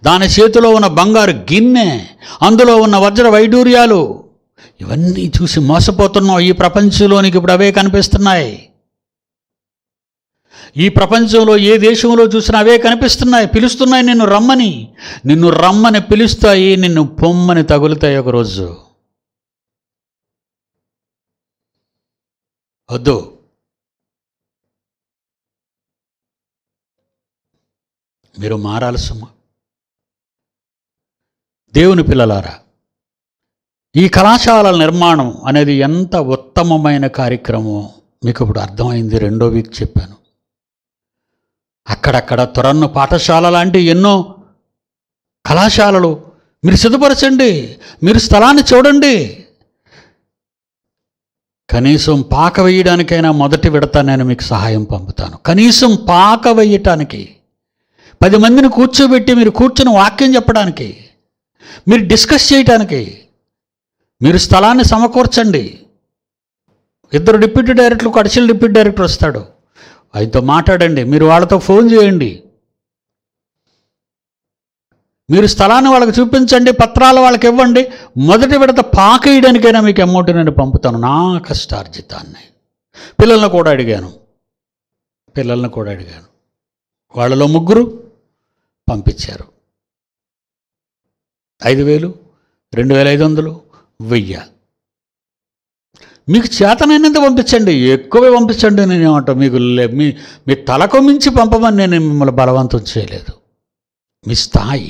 దాని చేతిలో ఉన్న బంగారు గిన్నె, అందులో ఉన్న వజ్ర వైడూర్యాలు, ఇవన్నీ చూసి మోసపోతున్నావు. ఈ ప్రపంచంలోనికి ఇప్పుడు అవే కనిపిస్తున్నాయి. ఈ ప్రపంచంలో ఏ దేశంలో చూసినా అవే కనిపిస్తున్నాయి, పిలుస్తున్నాయి నిన్ను రమ్మని పిలుస్తాయి, నిన్ను పొమ్మని తగులుతాయి ఒకరోజు. వద్దు. మీరు మారాలి సుమా. దేవుని పిల్లలారా, ఈ కళాశాలల నిర్మాణం అనేది ఎంత ఉత్తమమైన కార్యక్రమం మీకు ఇప్పుడు అర్థమైంది. 2వ వీక్ చెప్పాను. అక్కడక్కడ తొరన్ను పాఠశాల లాంటి ఎన్నో కళాశాలలు మీరు సిద్ధపరచండి, మీరు స్థలాన్ని చూడండి. కనీసం పాక వేయడానికైనా మొదటి విడత నేను మీకు సహాయం పంపుతాను. కనీసం పాక వేయటానికి 10 మందిని కూర్చోబెట్టి మీరు కూర్చుని వాక్యం చెప్పడానికి, మీరు డిస్కస్ చేయటానికి మీరు స్థలాన్ని సమకూర్చండి. 2 డిప్యూటీ డైరెక్టర్లు, అడిషనల్ డిప్యూటీ డైరెక్టర్ వస్తాడు, ఆయనతో మాట్లాడండి. మీరు వాళ్ళతో ఫోన్ చేయండి. మీరు స్థలాన్ని వాళ్ళకి చూపించండి, పత్రాలు వాళ్ళకి ఇవ్వండి. మొదటి విడత పాకేయడానికైనా మీకు అమౌంట్ నేను పంపుతాను, నా కష్టార్జితాన్ని. పిల్లల్ని కూడా అడిగాను. వాళ్ళలో 3 పంపించారు. 5,000, 2,500, 1000. మీకు చేతనైనంత పంపించండి, ఎక్కువే పంపించండి. నేనేమంటా, మీకు మీ తలకు మించి పంపమని నేను మిమ్మల్ని బలవంతం చేయలేదు. మీ స్థాయి.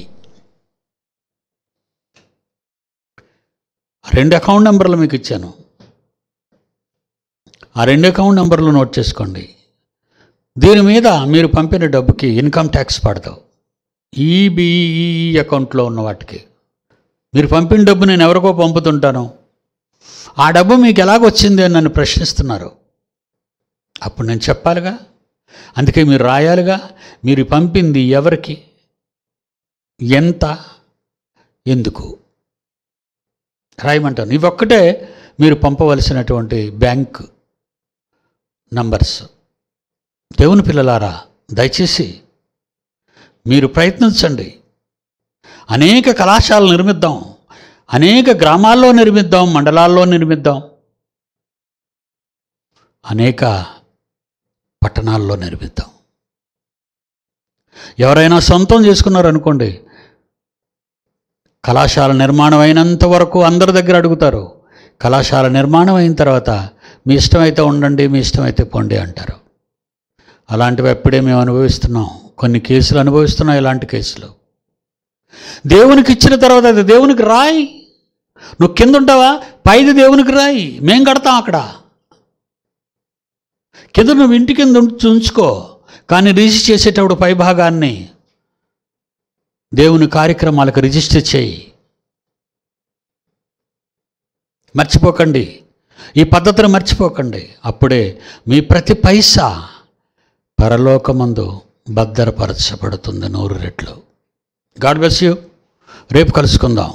2 అకౌంట్ నెంబర్లు మీకు ఇచ్చాను. ఆ 2 అకౌంట్ నెంబర్లు నోట్ చేసుకోండి. దీని మీద మీరు పంపిన డబ్బుకి ఇన్కమ్ ట్యాక్స్ పడతావు. ఈబిఈ అకౌంట్లో ఉన్న వాటికి మీరు పంపిన డబ్బు నేను ఎవరికో పంపుతుంటాను, ఆ డబ్బు మీకు ఎలాగొచ్చింది అని నన్ను ప్రశ్నిస్తున్నారు. అప్పుడు నేను చెప్పాలిగా. అందుకే మీరు రాయాలిగా, మీరు పంపింది ఎవరికి, ఎంత, ఎందుకు రాయమంటాను. ఇవొక్కటే మీరు పంపవలసినటువంటి బ్యాంక్ నంబర్స్. దేవుని పిల్లలారా, దయచేసి మీరు ప్రయత్నించండి. అనేక కళాశాలలు నిర్మిద్దాం, అనేక గ్రామాల్లో నిర్మిద్దాం, మండలాల్లో నిర్మిద్దాం, అనేక పట్టణాల్లో నిర్మిద్దాం. ఎవరైనా సొంతం చేసుకున్నారనుకోండి, కళాశాల నిర్మాణం అయినంత వరకు అందరి దగ్గర అడుగుతారు. కళాశాల నిర్మాణం అయిన తర్వాత మీ ఇష్టమైతే ఉండండి, మీ ఇష్టమైతే పొండి అంటారు. అలాంటివి ఎప్పుడే మేము అనుభవిస్తున్నాం. కొన్ని కేసులు అనుభవిస్తున్నాం. ఇలాంటి కేసులు దేవునికి ఇచ్చిన తర్వాత అది దేవునికి రాయి. నువ్వు కింద ఉంటావా, పైది దేవునికి రాయి. మేం కడతాం అక్కడ. కింద నువ్వు ఇంటి కింద ఉంచుకో, కానీ రిజిస్టర్ చేసేటప్పుడు పై భాగాన్ని దేవుని కార్యక్రమాలకు రిజిస్టర్ చేయి. మర్చిపోకండి, ఈ పద్ధతిని మర్చిపోకండి. అప్పుడే మీ ప్రతి పైసా పరలోకమందు భద్రపరచబడుతుంది 100 రెట్లు. God bless you. రేపు కలుసుకుందాం.